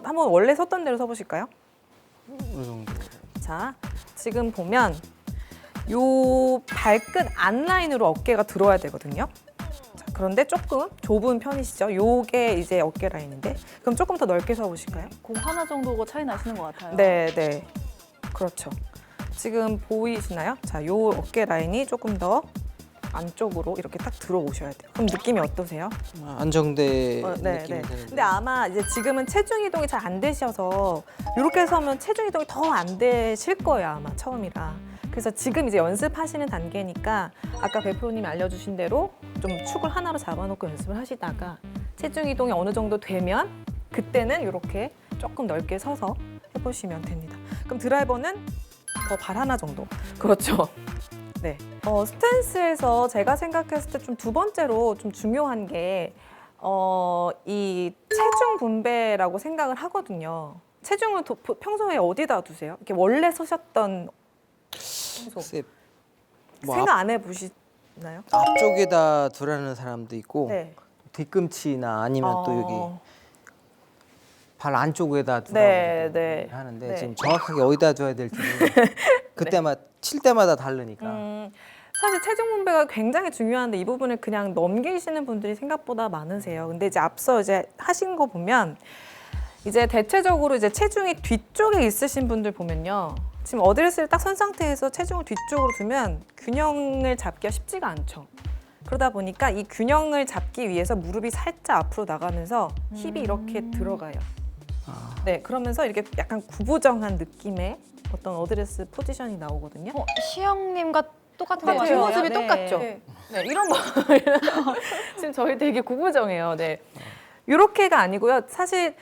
한번 원래 섰던 대로 서보실까요? 어느 정도. 자, 지금 보면 요 발끝 안 라인으로 어깨가 들어와야 되거든요. 자, 그런데 조금 좁은 편이시죠? 요게 이제 어깨 라인인데 그럼 조금 더 넓게 서보실까요? 공 하나 정도가 차이 나시는 것 같아요. 네, 네. 그렇죠. 지금 보이시나요? 자, 요 어깨 라인이 조금 더 안쪽으로 이렇게 딱 들어오셔야 돼요. 그럼 느낌이 어떠세요? 안정돼 네, 느낌이 네. 드는데. 근데 아마 이제 지금은 체중 이동이 잘 안 되셔서 이렇게 서면 체중 이동이 더 안 되실 거예요, 아마 처음이라. 그래서 지금 이제 연습하시는 단계니까 아까 배프로님이 알려주신 대로 좀 축을 하나로 잡아놓고 연습을 하시다가 체중 이동이 어느 정도 되면 그때는 이렇게 조금 넓게 서서 해보시면 됩니다. 그럼 드라이버는 더 발 하나 정도. 그렇죠. 네. 스탠스에서 제가 생각했을 때 좀 두 번째로 좀 중요한 게 이 체중 분배라고 생각을 하거든요. 체중을 평소에 어디다 두세요? 이렇게 원래 서셨던 평소 글쎄, 뭐 생각 안 해보시나요? 앞쪽에다 두라는 사람도 있고 네. 뒤꿈치나 아니면 또 여기 어, 발 안쪽에다 두라고 네, 네. 하는데 네. 지금 정확하게 어디다 둬야 될지는 그때마다 칠 때마다 다르니까. 사실 체중 분배가 굉장히 중요한데 이 부분을 그냥 넘기시는 분들이 생각보다 많으세요. 근데 이제 앞서 이제 하신 거 보면 이제 대체적으로 이제 체중이 뒤쪽에 있으신 분들 보면요. 지금 어드레스를 딱 선 상태에서 체중을 뒤쪽으로 두면 균형을 잡기가 쉽지가 않죠. 그러다 보니까 이 균형을 잡기 위해서 무릎이 살짝 앞으로 나가면서 힙이 이렇게 들어가요. 네, 그러면서 이렇게 약간 구부정한 느낌의 어떤 어드레스 포지션이 나오거든요. 시영님과 똑같은 것 네, 같아요. 뒷모습이 네. 똑같죠? 네, 이런 거. 지금 저희 되게 구부정해요. 네. 이렇게가 아니고요. 사실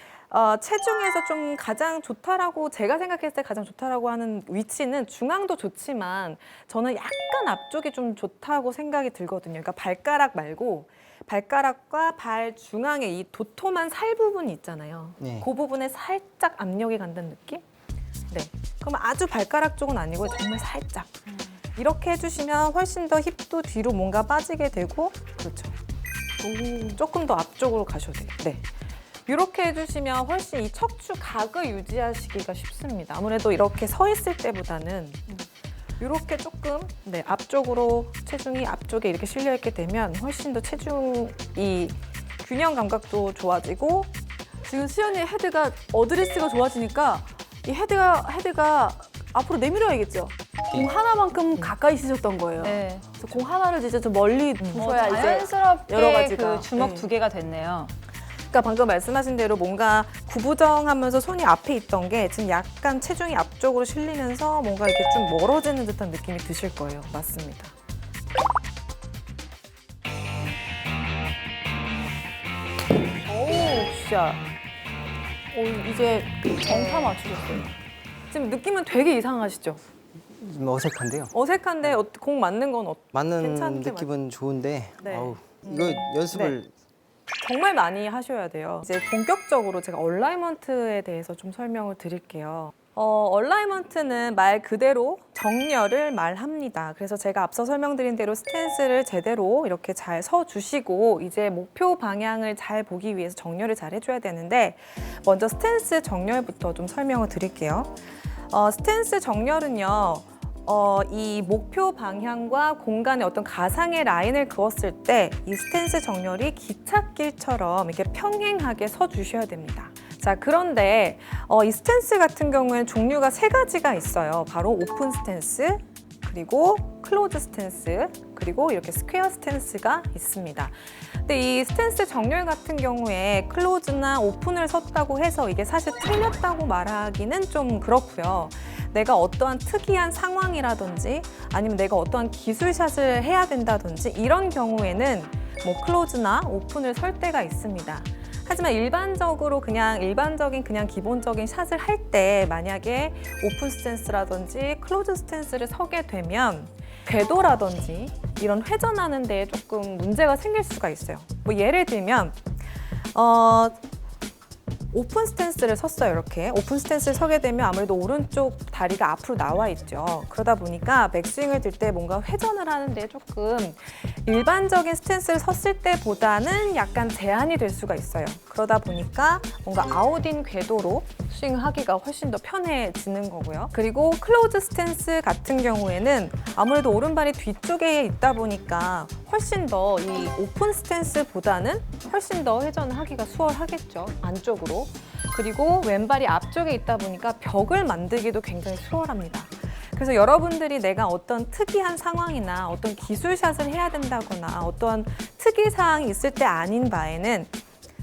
체중에서 좀 가장 좋다라고 제가 생각했을 때 가장 좋다라고 하는 위치는 중앙도 좋지만 저는 약간 앞쪽이 좀 좋다고 생각이 들거든요. 그러니까 발가락 말고 발가락과 발 중앙에 이 도톰한 살 부분이 있잖아요. 네. 그 부분에 살짝 압력이 간다는 느낌? 네. 그럼 아주 발가락 쪽은 아니고 정말 살짝. 이렇게 해주시면 훨씬 더 힙도 뒤로 뭔가 빠지게 되고 그렇죠. 조금 더 앞쪽으로 가셔도 돼요. 네. 이렇게 해주시면 훨씬 이 척추 각을 유지하시기가 쉽습니다. 아무래도 이렇게 서 있을 때보다는 이렇게 조금 네, 앞쪽으로 체중이 앞쪽에 이렇게 실려 있게 되면 훨씬 더 체중이 균형 감각도 좋아지고 지금 수연이의 헤드가 어드레스가 좋아지니까 이 헤드가 앞으로 내밀어야겠죠. 공 하나만큼 가까이 쓰셨던 거예요. 네. 그래서 공 하나를 진짜 좀 멀리 두셔야 이제 자연스럽게 여러 가지가. 그 주먹 네. 두 개가 됐네요. 그러니까 방금 말씀하신 대로 뭔가 구부정하면서 손이 앞에 있던 게 지금 약간 체중이 앞쪽으로 실리면서 뭔가 이렇게 좀 멀어지는 듯한 느낌이 드실 거예요. 맞습니다. 오, 진짜. 이제 정타 맞추셨어요. 지금 느낌은 되게 이상하시죠? 좀 어색한데요. 어색한데 공 맞는 건 맞는 괜찮게 느낌은 좋은데 네. 아우, 이거 연습을 정말 많이 하셔야 돼요. 이제 본격적으로 제가 얼라이먼트에 대해서 좀 설명을 드릴게요. 얼라이먼트는 말 그대로 정렬을 말합니다. 그래서 제가 앞서 설명드린 대로 스탠스를 제대로 이렇게 잘 서주시고 이제 목표 방향을 잘 보기 위해서 정렬을 잘 해줘야 되는데 먼저 스탠스 정렬부터 좀 설명을 드릴게요. 스탠스 정렬은요. 이 목표 방향과 공간의 어떤 가상의 라인을 그었을 때 이 스탠스 정렬이 기찻길처럼 이렇게 평행하게 서 주셔야 됩니다. 자, 그런데 이 스탠스 같은 경우에는 종류가 세 가지가 있어요. 바로 오픈 스탠스, 그리고 클로즈 스탠스, 그리고 이렇게 스퀘어 스탠스가 있습니다. 근데 이 스탠스 정렬 같은 경우에 클로즈나 오픈을 섰다고 해서 이게 사실 틀렸다고 말하기는 좀 그렇고요. 내가 어떠한 특이한 상황이라든지 아니면 내가 어떠한 기술샷을 해야 된다든지 이런 경우에는 뭐 클로즈나 오픈을 설 때가 있습니다. 하지만 일반적인 그냥 기본적인 샷을 할 때 만약에 오픈 스탠스라든지 클로즈 스탠스를 서게 되면 궤도라든지 이런 회전하는 데에 조금 문제가 생길 수가 있어요. 뭐 예를 들면 오픈 스탠스를 섰어요. 이렇게 오픈 스탠스를 서게 되면 아무래도 오른쪽 다리가 앞으로 나와 있죠. 그러다 보니까 백스윙을 들 때 뭔가 회전을 하는데 조금 일반적인 스탠스를 섰을 때보다는 약간 제한이 될 수가 있어요. 그러다 보니까 뭔가 아웃인 궤도로 스윙하기가 훨씬 더 편해지는 거고요. 그리고 클로즈 스탠스 같은 경우에는 아무래도 오른발이 뒤쪽에 있다 보니까 훨씬 더 이 오픈 스탠스보다는 훨씬 더 회전을 하기가 수월하겠죠. 안쪽으로. 그리고 왼발이 앞쪽에 있다 보니까 벽을 만들기도 굉장히 수월합니다. 그래서 여러분들이 내가 어떤 특이한 상황이나 어떤 기술샷을 해야 된다거나 어떠한 특이사항이 있을 때 아닌 바에는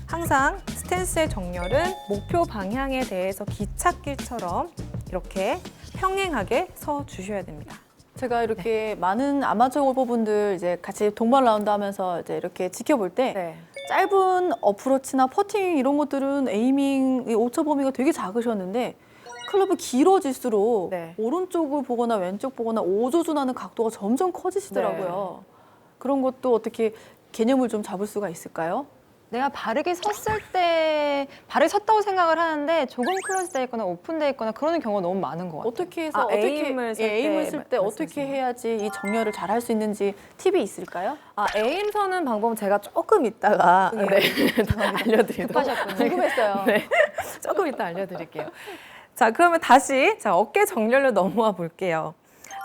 항상 스탠스의 정렬은 목표 방향에 대해서 기찻길처럼 이렇게 평행하게 서 주셔야 됩니다. 제가 이렇게 많은 아마추어 골퍼분들 이제 같이 동반 라운드 하면서 이제 이렇게 지켜볼 때 짧은 어프로치나 퍼팅 이런 것들은 에이밍 오차 범위가 되게 작으셨는데 클럽이 길어질수록 네. 오른쪽을 보거나 왼쪽 보거나 오조준하는 각도가 점점 커지시더라고요. 그런 것도 어떻게 개념을 좀 잡을 수가 있을까요? 내가 바르게 섰을 때 바르게 섰다고 생각을 하는데 조금 클로즈돼 있거나 오픈돼 있거나 그러는 경우가 너무 많은 것 같아요. 어떻게 해서 아, 어떻게 에임을 쓸 에임을 때 쓸 때 어떻게 말씀하시는 해야지 이 정렬을 잘 할 수 있는지 팁이 있을까요? 에임 서는 방법은 제가 조금 이따가 알려드리도록 급하셨군요. 궁금했어요. 네. 조금 이따 알려드릴게요. 자, 그러면 다시 어깨 정렬로 넘어와 볼게요.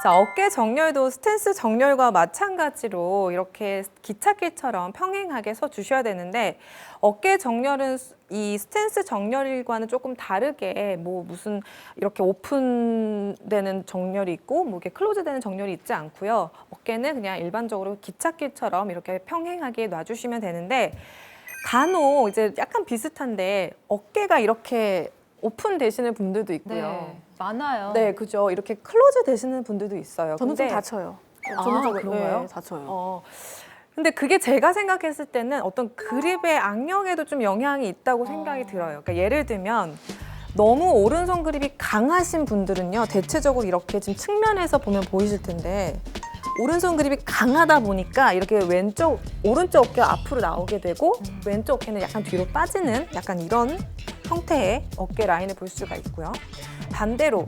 자, 어깨 정렬도 스탠스 정렬과 마찬가지로 이렇게 기찻길처럼 평행하게 서 주셔야 되는데 어깨 정렬은 이 스탠스 정렬과는 조금 다르게 뭐 무슨 이렇게 오픈되는 정렬이 있고 뭐 이렇게 클로즈되는 정렬이 있지 않고요. 어깨는 그냥 일반적으로 기찻길처럼 이렇게 평행하게 놔주시면 되는데 간혹 이제 약간 비슷한데 어깨가 이렇게 오픈 되시는 분들도 있고요. 네, 많아요. 네, 그죠. 이렇게 클로즈 되시는 분들도 있어요. 저는 좀 근데- 다쳐요. 아, 저는 좀 그런가요? 네, 다쳐요. 근데 그게 제가 생각했을 때는 어떤 그립의 악력에도 좀 영향이 있다고 생각이 들어요. 그러니까 예를 들면 너무 오른손 그립이 강하신 분들은요, 대체적으로 이렇게 지금 측면에서 보면 보이실 텐데 오른손 그립이 강하다 보니까 이렇게 오른쪽 어깨가 앞으로 나오게 되고 왼쪽 어깨는 약간 뒤로 빠지는 약간 이런 형태의 어깨 라인을 볼 수가 있고요. 반대로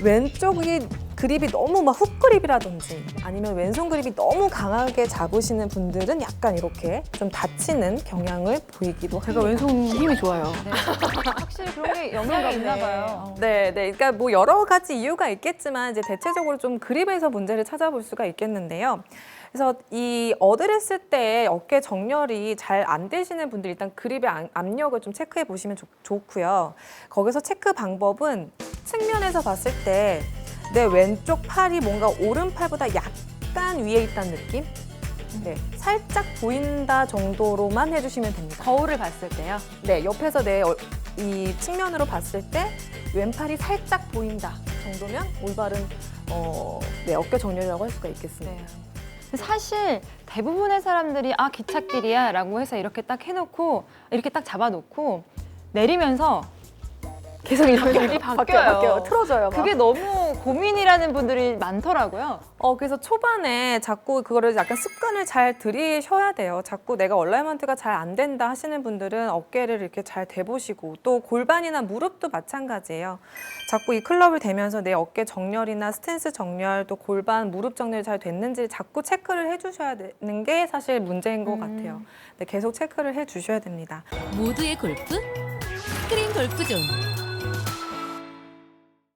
왼쪽이 그립이 너무 막 훅 그립이라든지 아니면 왼손 그립이 너무 강하게 잡으시는 분들은 약간 이렇게 좀 다치는 경향을 보이기도 제가 합니다. 왼손 힘이 좋아요. 네. 확실히 그런 게 영향이 있나 봐요. 네, 네. 그러니까 뭐 여러 가지 이유가 있겠지만 이제 대체적으로 좀 그립에서 문제를 찾아볼 수가 있겠는데요. 그래서 이 어드레스 때 어깨 정렬이 잘 안 되시는 분들 일단 그립의 압력을 좀 체크해 보시면 좋고요. 거기서 체크 방법은 측면에서 봤을 때 내 왼쪽 팔이 뭔가 오른팔보다 약간 위에 있다는 느낌? 네, 살짝 보인다 정도로만 해주시면 됩니다. 거울을 봤을 때요. 네, 옆에서 이 측면으로 봤을 때 왼팔이 살짝 보인다 정도면 올바른 어깨 정렬이라고 할 수가 있겠습니다. 네. 근데 사실 대부분의 사람들이 아 기찻길이야 라고 해서 이렇게 딱 해놓고 이렇게 딱 잡아놓고 내리면서 계속 이렇게 바뀌어요. 틀어져요. 막. 그게 너무 고민이라는 분들이 많더라고요. 그래서 초반에 자꾸 그거를 약간 습관을 잘 들이셔야 돼요. 자꾸 내가 얼라이먼트가 잘 안 된다 하시는 분들은 어깨를 이렇게 잘 대보시고 또 골반이나 무릎도 마찬가지예요. 자꾸 이 클럽을 대면서 내 어깨 정렬이나 스탠스 정렬 또 골반, 무릎 정렬이 잘 됐는지 자꾸 체크를 해주셔야 되는 게 사실 문제인 것 같아요. 네, 계속 체크를 해주셔야 됩니다. 모두의 골프 스크린 골프존.